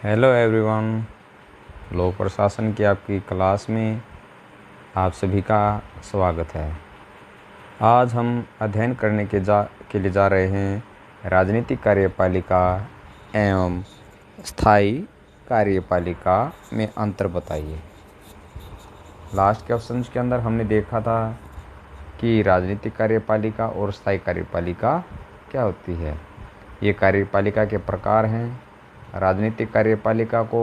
Hello everyone. लोक प्रशासन की आपकी क्लास में आप सभी का स्वागत है। आज हम अध्ययन करने के लिए जा रहे हैं राजनीतिक कार्यपालिका एवं स्थायी कार्यपालिका में अंतर बताइए। लास्ट क्वेश्चन के अंदर हमने देखा था कि राजनीतिक कार्यपालिका और स्थायी कार्यपालिका क्या होती है। ये कार्यपालिका के प्रकार हैं। राजनीतिक कार्यपालिका को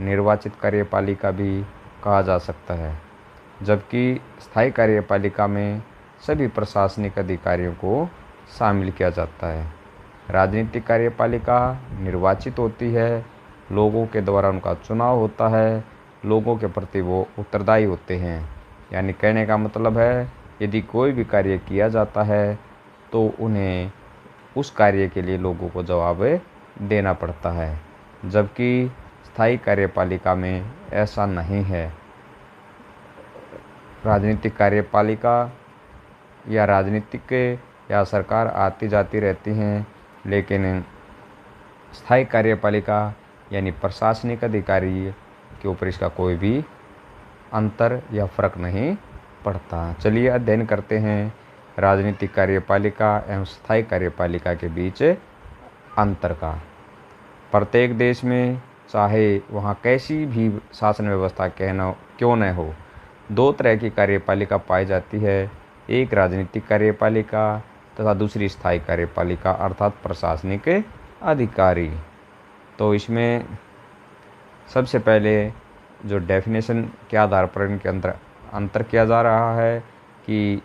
निर्वाचित कार्यपालिका भी कहा जा सकता है, जबकि स्थायी कार्यपालिका में सभी प्रशासनिक अधिकारियों को शामिल किया जाता है। राजनीतिक कार्यपालिका निर्वाचित होती है, लोगों के द्वारा उनका चुनाव होता है, लोगों के प्रति वो उत्तरदायी होते हैं। यानी कहने का मतलब है, यदि कोई भी कार्य किया जाता है तो उन्हें उस कार्य के लिए लोगों को जवाब देना पड़ता है, जबकि स्थायी कार्यपालिका में ऐसा नहीं है। राजनीतिक कार्यपालिका या राजनीतिक या सरकार आती जाती रहती हैं, लेकिन स्थायी कार्यपालिका यानी प्रशासनिक अधिकारी के ऊपर इसका कोई भी अंतर या फर्क नहीं पड़ता। चलिए अध्ययन करते हैं राजनीतिक कार्यपालिका एवं स्थायी कार्यपालिका के बीच अंतर का। प्रत्येक देश में चाहे वहाँ कैसी भी शासन व्यवस्था क्यों न हो, दो तरह की कार्यपालिका पाई जाती है। एक राजनीतिक कार्यपालिका तथा दूसरी स्थायी कार्यपालिका अर्थात प्रशासनिक अधिकारी। तो इसमें सबसे पहले जो डेफिनेशन के आधार पर इनके अंतर किया जा रहा है कि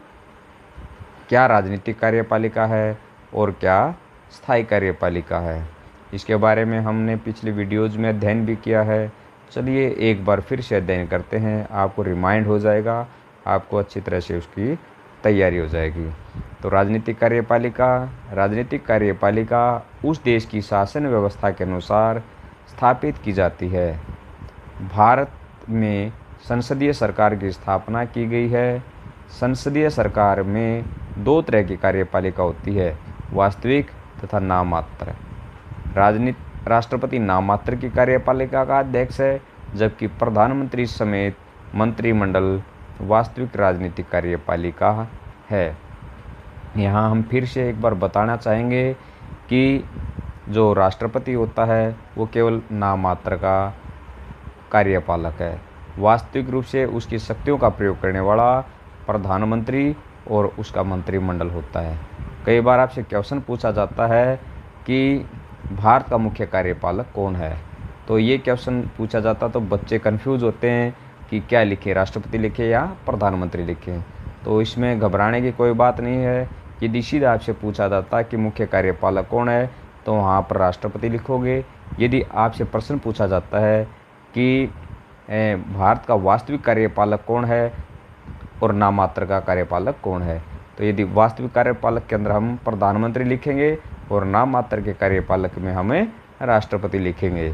क्या राजनीतिक कार्यपालिका है और क्या स्थायी कार्यपालिका है। इसके बारे में हमने पिछले वीडियोज़ में अध्ययन भी किया है। चलिए एक बार फिर से अध्ययन करते हैं, आपको रिमाइंड हो जाएगा, आपको अच्छी तरह से उसकी तैयारी हो जाएगी। तो राजनीतिक कार्यपालिका उस देश की शासन व्यवस्था के अनुसार स्थापित की जाती है। भारत में संसदीय सरकार की स्थापना की गई है। संसदीय सरकार में दो तरह की कार्यपालिका होती है, वास्तविक तथा नाममात्र। राष्ट्रपति नाममात्र की कार्यपालिका का अध्यक्ष है, जबकि प्रधानमंत्री समेत मंत्रिमंडल वास्तविक राजनीतिक कार्यपालिका है। यहाँ हम फिर से एक बार बताना चाहेंगे कि जो राष्ट्रपति होता है वो केवल नाममात्र का कार्यपालक है। वास्तविक रूप से उसकी शक्तियों का प्रयोग करने वाला प्रधानमंत्री और उसका मंत्रिमंडल होता है। कई बार आपसे क्वेश्चन पूछा जाता है कि भारत का मुख्य कार्यपालक कौन है। तो ये क्वेश्चन पूछा जाता तो बच्चे कंफ्यूज होते हैं कि क्या लिखें, राष्ट्रपति लिखें या प्रधानमंत्री लिखें। तो इसमें घबराने की कोई बात नहीं है। यदि सीधा आपसे पूछा जाता कि मुख्य कार्यपालक कौन है तो वहाँ पर राष्ट्रपति लिखोगे। यदि आपसे प्रश्न पूछा जाता है कि भारत का वास्तविक कार्यपालक कौन है और नाममात्र का कार्यपालक कौन है, तो यदि वास्तविक कार्यपालक के अंदर हम प्रधानमंत्री लिखेंगे और नाममात्र के कार्यपालक में हमें राष्ट्रपति लिखेंगे।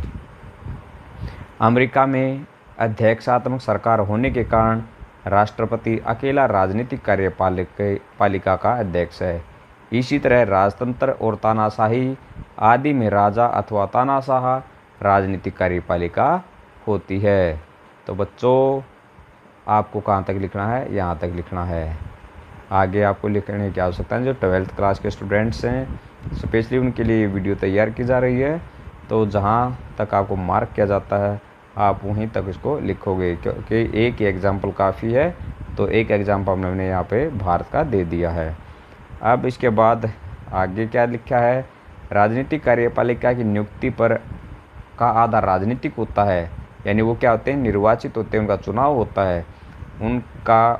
अमेरिका में अध्यक्षात्मक सरकार होने के कारण राष्ट्रपति अकेला राजनीतिक कार्यपालिका का अध्यक्ष है। इसी तरह राजतंत्र और तानाशाही आदि में राजा अथवा तानाशाह राजनीतिक कार्यपालिका होती है। तो बच्चों आपको कहाँ तक लिखना है, यहाँ तक लिखना है। आगे आपको लिखने की आवश्यकता है। जो 12th क्लास के स्टूडेंट्स हैं स्पेशली उनके लिए वीडियो तैयार की जा रही है। तो जहाँ तक आपको मार्क किया जाता है आप वहीं तक इसको लिखोगे, क्योंकि एक ही एग्जाम्पल काफ़ी है। तो एक एग्जाम्पल हमने यहाँ पे भारत का दे दिया है। अब इसके बाद आगे क्या लिखा है, राजनीतिक कार्यपालिका की नियुक्ति पर का आधार राजनीतिक होता है। यानी वो क्या होते हैं, निर्वाचित होते हैं, उनका चुनाव होता है। उनका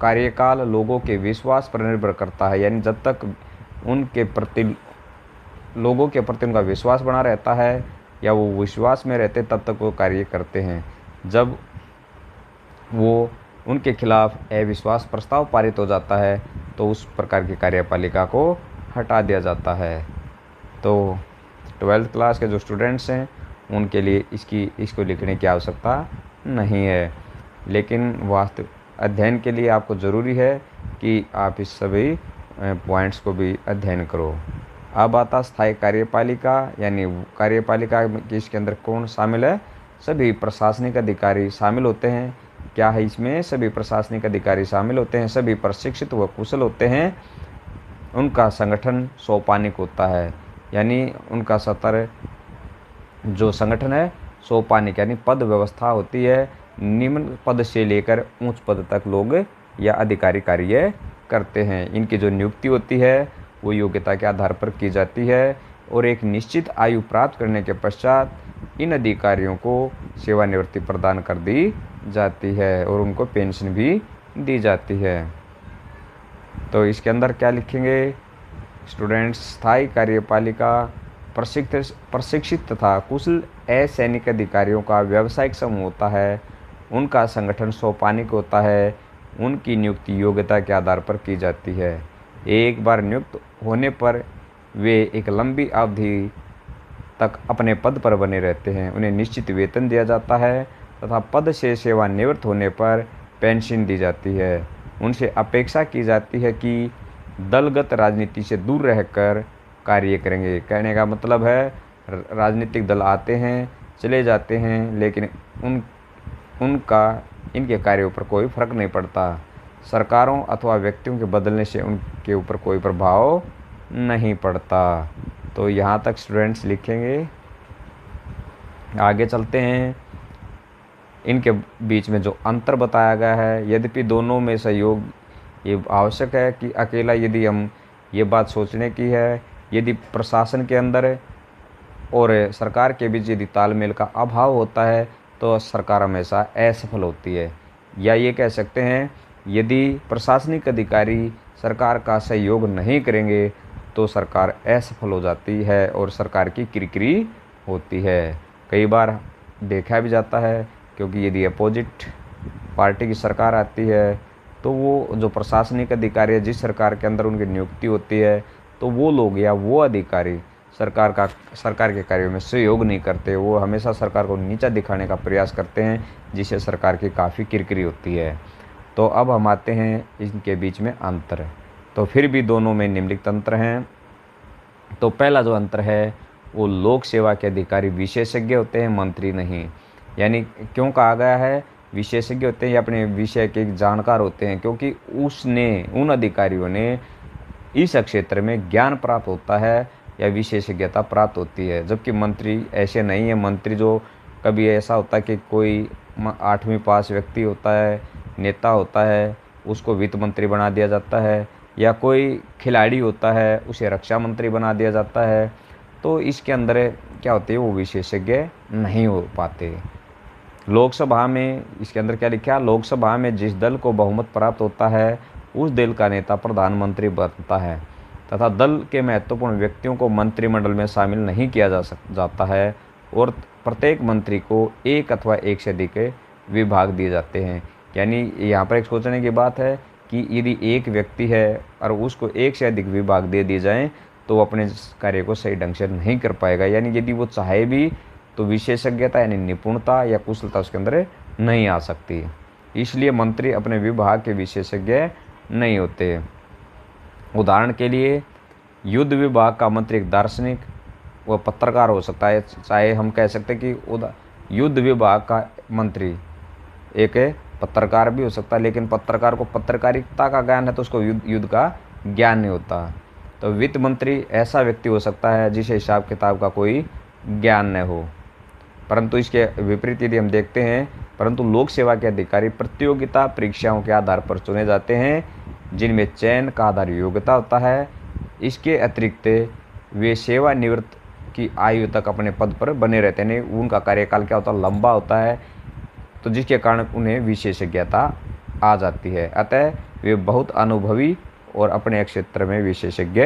कार्यकाल लोगों के विश्वास पर निर्भर करता है। यानी जब तक लोगों के प्रति उनका विश्वास बना रहता है या वो विश्वास में रहते तब तक वो कार्य करते हैं। जब वो उनके खिलाफ अविश्वास प्रस्ताव पारित हो जाता है तो उस प्रकार की कार्यपालिका को हटा दिया जाता है। तो 12th क्लास के जो स्टूडेंट्स हैं उनके लिए इसको लिखने की आवश्यकता नहीं है, लेकिन वास्तविक अध्ययन के लिए आपको ज़रूरी है कि आप इस सभी पॉइंट्स को भी अध्ययन करो। अब आता स्थायी कार्यपालिका, यानी कार्यपालिका की इसके अंदर कौन शामिल है? सभी प्रशासनिक अधिकारी शामिल होते हैं। क्या है इसमें? सभी प्रशासनिक अधिकारी शामिल होते हैं, सभी प्रशिक्षित व कुशल होते हैं। उनका संगठन सोपानिक होता है, यानी उनका स्तर जो संगठन है सोपानिक, यानी पद व्यवस्था होती है। निम्न पद से लेकर उच्च पद तक लोग या अधिकारी कार्य करते हैं। इनकी जो नियुक्ति होती है वो योग्यता के आधार पर की जाती है और एक निश्चित आयु प्राप्त करने के पश्चात इन अधिकारियों को सेवानिवृत्ति प्रदान कर दी जाती है और उनको पेंशन भी दी जाती है। तो इसके अंदर क्या लिखेंगे स्टूडेंट्स? स्थायी कार्यपालिका प्रशिक्षित तथा कुशल असैनिक अधिकारियों का व्यावसायिक समूह होता है। उनका संगठन सोपानिक होता है। उनकी नियुक्ति योग्यता के आधार पर की जाती है। एक बार नियुक्त होने पर वे एक लंबी अवधि तक अपने पद पर बने रहते हैं। उन्हें निश्चित वेतन दिया जाता है तथा पद से सेवानिवृत्त होने पर पेंशन दी जाती है। उनसे अपेक्षा की जाती है कि दलगत राजनीति से दूर रहकर कार्य करेंगे। कहने का मतलब है राजनीतिक दल आते हैं चले जाते हैं, लेकिन उनका इनके कार्यों पर कोई फर्क नहीं पड़ता। सरकारों अथवा व्यक्तियों के बदलने से उनके ऊपर कोई प्रभाव नहीं पड़ता। तो यहाँ तक स्टूडेंट्स लिखेंगे। आगे चलते हैं। इनके बीच में जो अंतर बताया गया है, यद्यपि दोनों में सहयोग ये आवश्यक है कि अकेला यदि हम ये बात सोचने की है, यदि प्रशासन के अंदर और सरकार के बीच यदि तालमेल का अभाव होता है तो सरकार हमेशा असफल होती है। या ये कह सकते हैं यदि प्रशासनिक अधिकारी सरकार का सहयोग नहीं करेंगे तो सरकार असफल हो जाती है और सरकार की किरकिरी होती है। कई बार देखा भी जाता है, क्योंकि यदि अपोजिट पार्टी की सरकार आती है तो वो जो प्रशासनिक अधिकारी है जिस सरकार के अंदर उनकी नियुक्ति होती है, तो वो लोग या वो अधिकारी सरकार के कार्यों में सहयोग नहीं करते। वो हमेशा सरकार को नीचा दिखाने का प्रयास करते हैं, जिससे सरकार की काफ़ी किरकिरी होती है। तो अब हम आते हैं इनके बीच में अंतर। तो फिर भी दोनों में निम्नलिखित अंतर हैं। तो पहला जो अंतर है वो लोक सेवा के अधिकारी विशेषज्ञ होते हैं, मंत्री नहीं। यानी क्यों कहा गया है विशेषज्ञ होते हैं या अपने विषय के जानकार होते हैं? क्योंकि उन अधिकारियों ने इस क्षेत्र में ज्ञान प्राप्त होता है या विशेषज्ञता प्राप्त होती है, जबकि मंत्री ऐसे नहीं है। मंत्री जो कभी ऐसा होता है कि कोई 8वीं पास व्यक्ति होता है, नेता होता है, उसको वित्त मंत्री बना दिया जाता है, या कोई खिलाड़ी होता है उसे रक्षा मंत्री बना दिया जाता है। तो इसके अंदर क्या होते हैं वो विशेषज्ञ नहीं हो पाते। लोकसभा में इसके अंदर क्या लिखा है? लोकसभा में जिस दल को बहुमत प्राप्त होता है उस दल का नेता प्रधानमंत्री बनता है तथा दल के महत्वपूर्ण व्यक्तियों को मंत्रिमंडल में शामिल नहीं किया जाता है और प्रत्येक मंत्री को एक अथवा एक से अधिक विभाग दिए जाते हैं। यानी यहाँ पर एक सोचने की बात है कि यदि एक व्यक्ति है और उसको एक से अधिक विभाग दे दिए जाएं तो वो अपने कार्य को सही ढंग से नहीं कर पाएगा। यानी यदि वो चाहे भी तो विशेषज्ञता यानी निपुणता या कुशलता उसके अंदर नहीं आ सकती। इसलिए मंत्री अपने विभाग के विशेषज्ञ नहीं होते। उदाहरण के लिए युद्ध विभाग का मंत्री एक दार्शनिक व पत्रकार हो सकता है। चाहे हम कह सकते हैं कि युद्ध विभाग का मंत्री एक पत्रकार भी हो सकता है, लेकिन पत्रकार को पत्रकारिता का ज्ञान है तो उसको युद्ध का ज्ञान नहीं होता। तो वित्त मंत्री ऐसा व्यक्ति हो सकता है जिसे हिसाब किताब का कोई ज्ञान न हो। परंतु इसके विपरीत यदि हम देखते हैं, परंतु लोक सेवा के अधिकारी प्रतियोगिता परीक्षाओं के आधार पर चुने जाते हैं, जिनमें चयन का आधार योग्यता होता है। इसके अतिरिक्त वे सेवानिवृत्त की आयु तक अपने पद पर बने रहते हैं। उनका कार्यकाल क्या होता है? लंबा होता है, तो जिसके कारण उन्हें विशेषज्ञता आ जाती है। अतः वे बहुत अनुभवी और अपने क्षेत्र में विशेषज्ञ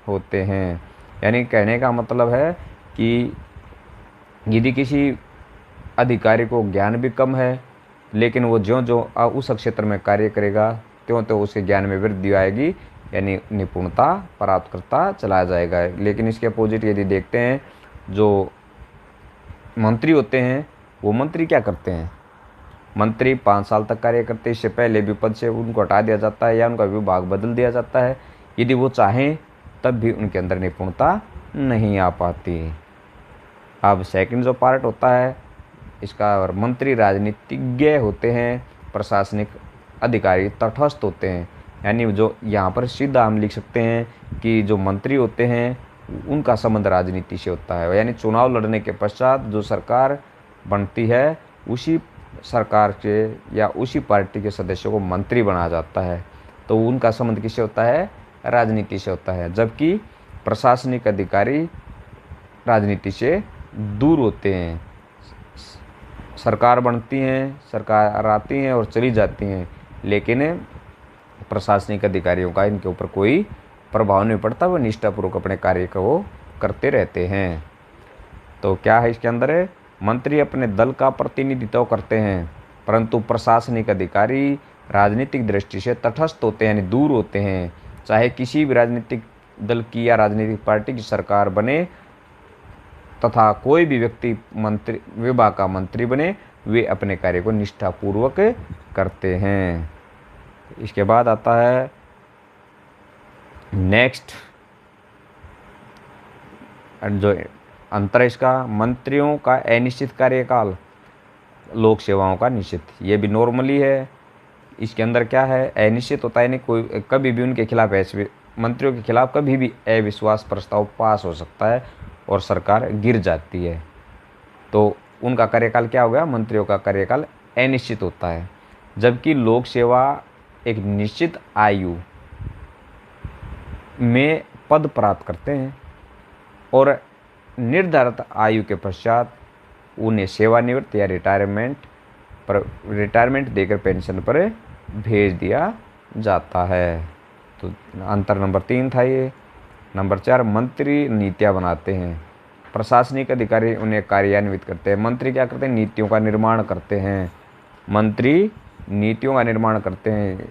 होते हैं। यानी कहने का मतलब है कि यदि किसी अधिकारी को ज्ञान भी कम है, लेकिन वो ज्यों उस क्षेत्र में कार्य करेगा त्यों उसके ज्ञान में वृद्धि आएगी, यानी निपुणता प्राप्त करता चला जाएगा। लेकिन इसके अपोजिट यदि देखते हैं, जो मंत्री होते हैं वो मंत्री क्या करते हैं? मंत्री 5 साल तक कार्य करते हैं, इससे पहले भी पद से उनको हटा दिया जाता है या उनका विभाग बदल दिया जाता है। यदि वो चाहें तब भी उनके अंदर निपुणता नहीं आ पाती। अब सेकंड जो पार्ट होता है इसका, और मंत्री राजनीतिज्ञ होते हैं, प्रशासनिक अधिकारी तटस्थ होते हैं। यानी जो यहाँ पर सीधा हम लिख सकते हैं कि जो मंत्री होते हैं उनका संबंध राजनीति से होता है। यानी चुनाव लड़ने के पश्चात जो सरकार बनती है उसी सरकार के या उसी पार्टी के सदस्यों को मंत्री बनाया जाता है, तो उनका संबंध किससे होता है? राजनीति से होता है। जबकि प्रशासनिक अधिकारी राजनीति से दूर होते हैं। सरकार बनती हैं, सरकार आती हैं और चली जाती हैं, लेकिन प्रशासनिक अधिकारियों का इनके ऊपर कोई प्रभाव नहीं पड़ता, वो निष्ठापूर्वक अपने कार्य को वो करते रहते हैं। तो क्या है इसके अंदर है? मंत्री अपने दल का प्रतिनिधित्व करते हैं, परंतु प्रशासनिक अधिकारी राजनीतिक दृष्टि से तटस्थ होते हैं, यानी दूर होते हैं। चाहे किसी भी राजनीतिक दल की या राजनीतिक पार्टी की सरकार बने तथा कोई भी व्यक्ति मंत्री विभाग का मंत्री बने, वे अपने कार्य को निष्ठापूर्वक करते हैं। इसके बाद आता है नेक्स्ट जो अंतर है इसका, मंत्रियों का अनिश्चित कार्यकाल, लोक सेवाओं का निश्चित। ये भी नॉर्मली है। इसके अंदर क्या है? अनिश्चित होता है, नहीं कोई कभी भी उनके खिलाफ मंत्रियों के खिलाफ कभी भी अविश्वास प्रस्ताव पास हो सकता है और सरकार गिर जाती है। तो उनका कार्यकाल क्या हो गया? मंत्रियों का कार्यकाल अनिश्चित होता है। जबकि लोक सेवा एक निश्चित आयु में पद प्राप्त करते हैं और निर्धारित आयु के पश्चात उन्हें सेवानिवृत्त या रिटायरमेंट देकर पेंशन पर भेज दिया जाता है। तो अंतर नंबर 3 था ये। नंबर 4, मंत्री नीतियाँ बनाते हैं, प्रशासनिक अधिकारी उन्हें कार्यान्वित करते हैं। मंत्री क्या करते हैं? नीतियों का निर्माण करते हैं। मंत्री नीतियों का निर्माण करते हैं।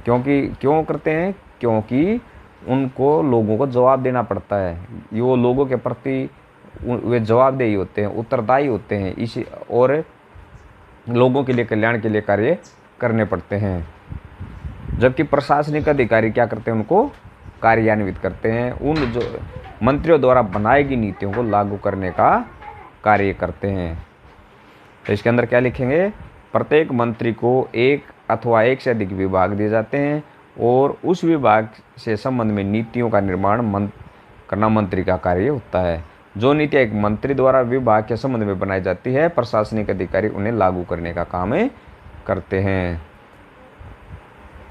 क्यों करते हैं? क्योंकि उनको लोगों को जवाब देना पड़ता है। वो लोगों के प्रति वे जवाबदेही होते हैं, उत्तरदायी होते हैं, इसी और लोगों के लिए कल्याण के लिए कार्य करने पड़ते हैं। जबकि प्रशासनिक अधिकारी क्या करते हैं? उनको कार्यान्वित करते हैं, उन जो मंत्रियों द्वारा बनाई गई नीतियों को लागू करने का कार्य करते हैं। तो इसके अंदर क्या लिखेंगे? प्रत्येक मंत्री को एक अथवा एक से अधिक विभाग दिए जाते हैं और उस विभाग से संबंध में नीतियों का निर्माण करना मंत्री का कार्य होता है। जो नीतियाँ एक मंत्री द्वारा विभाग के संबंध में बनाई जाती है, प्रशासनिक अधिकारी उन्हें लागू करने का काम करते हैं।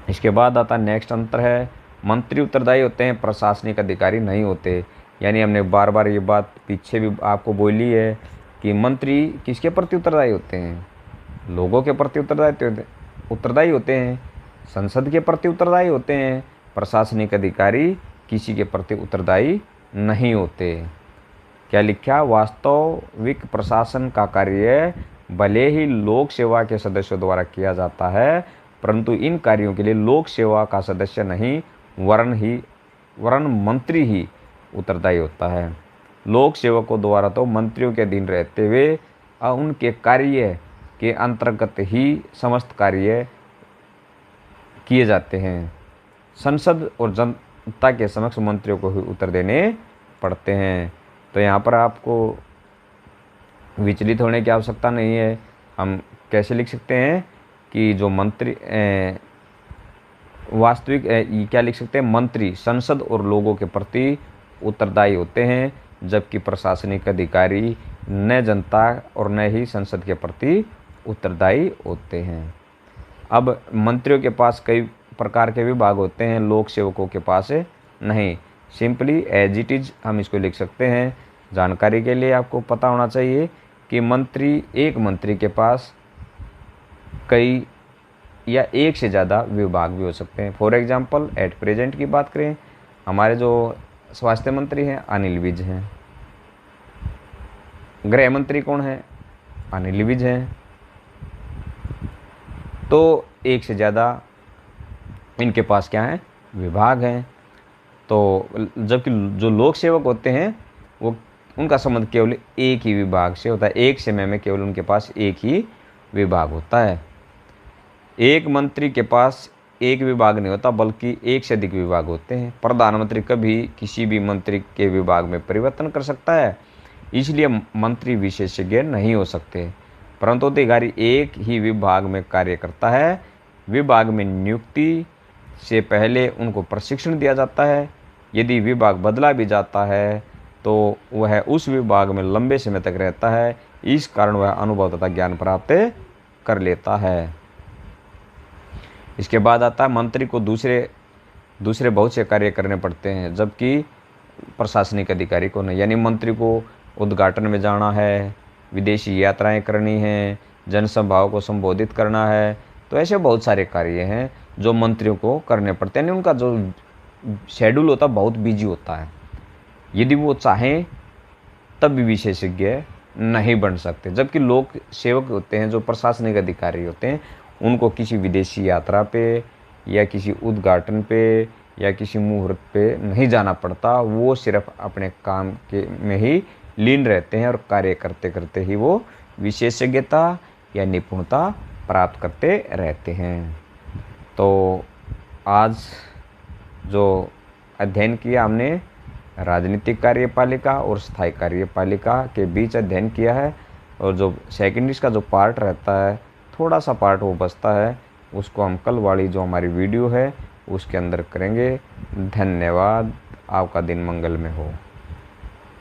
इसके बाद आता नेक्स्ट अंतर है, मंत्री उत्तरदायी होते हैं, प्रशासनिक अधिकारी नहीं होते। यानी हमने बार बार ये बात पीछे भी आपको बोली है कि मंत्री किसके प्रति उत्तरदायी होते हैं? लोगों के प्रति उत्तरदायी होते हैं, संसद के प्रति उत्तरदायी होते हैं। प्रशासनिक अधिकारी किसी के प्रति उत्तरदायी नहीं होते। क्या लिखा? वास्तविक प्रशासन का कार्य भले ही लोक सेवा के सदस्यों द्वारा किया जाता है, परंतु इन कार्यों के लिए लोक सेवा का सदस्य नहीं वरन मंत्री ही उत्तरदायी होता है। लोक सेवकों द्वारा तो मंत्रियों के अधीन रहते हुए उनके कार्य के अंतर्गत ही समस्त कार्य किए जाते हैं। संसद और जनता के समक्ष मंत्रियों को ही उत्तर देने पड़ते हैं। तो यहाँ पर आपको विचलित होने की आवश्यकता नहीं है। हम कैसे लिख सकते हैं कि जो मंत्री वास्तविक क्या लिख सकते हैं? मंत्री संसद और लोगों के प्रति उत्तरदायी होते हैं, जबकि प्रशासनिक अधिकारी न जनता और न ही संसद के प्रति उत्तरदायी होते हैं। अब मंत्रियों के पास कई प्रकार के विभाग होते हैं, लोक सेवकों के पास नहीं। सिंपली एज इट इज हम इसको लिख सकते हैं। जानकारी के लिए आपको पता होना चाहिए कि एक मंत्री के पास कई या एक से ज़्यादा विभाग भी हो सकते हैं। फॉर एग्जांपल एट प्रेजेंट की बात करें, हमारे जो स्वास्थ्य मंत्री हैं अनिल विज हैं। गृह मंत्री कौन है? अनिल विज हैं। तो एक से ज़्यादा इनके पास क्या है? विभाग हैं। तो जबकि जो लोक सेवक होते हैं वो उनका संबंध केवल एक ही विभाग से होता है। एक समय में केवल उनके पास एक ही विभाग होता है। एक मंत्री के पास एक विभाग नहीं होता बल्कि एक से अधिक विभाग होते हैं। प्रधानमंत्री कभी किसी भी मंत्री के विभाग में परिवर्तन कर सकता है, इसलिए मंत्री विशेषज्ञ नहीं हो सकते, परंतु अधिकारी एक ही विभाग में कार्य करता है। विभाग में नियुक्ति से पहले उनको प्रशिक्षण दिया जाता है। यदि विभाग बदला भी जाता है तो वह उस विभाग में लंबे समय तक रहता है, इस कारण वह अनुभव तथा ज्ञान प्राप्त कर लेता है। इसके बाद आता है मंत्री को दूसरे बहुत से कार्य करने पड़ते हैं, जबकि प्रशासनिक अधिकारी को नहीं। यानी मंत्री को उद्घाटन में जाना है, विदेशी यात्राएं करनी हैं, जनसभाओं को संबोधित करना है, तो ऐसे बहुत सारे कार्य हैं जो मंत्रियों को करने पड़ते हैं। उनका जो शेड्यूल होता है बहुत बिजी होता है, यदि वो चाहें तब भी विशेषज्ञ नहीं बन सकते। जबकि लोक सेवक होते हैं, जो प्रशासनिक अधिकारी होते हैं, उनको किसी विदेशी यात्रा पे या किसी उद्घाटन पे या किसी मुहूर्त पे नहीं जाना पड़ता। वो सिर्फ अपने काम के में ही लीन रहते हैं और कार्य करते करते ही वो विशेषज्ञता या निपुणता प्राप्त करते रहते हैं। तो आज जो अध्ययन किया हमने, राजनीतिक कार्यपालिका और स्थायी कार्यपालिका के बीच अध्ययन किया है, और जो सेकेंड का जो पार्ट रहता है, थोड़ा सा पार्ट वो बचता है, उसको हम कल वाली जो हमारी वीडियो है उसके अंदर करेंगे। धन्यवाद। आपका दिन मंगल में हो।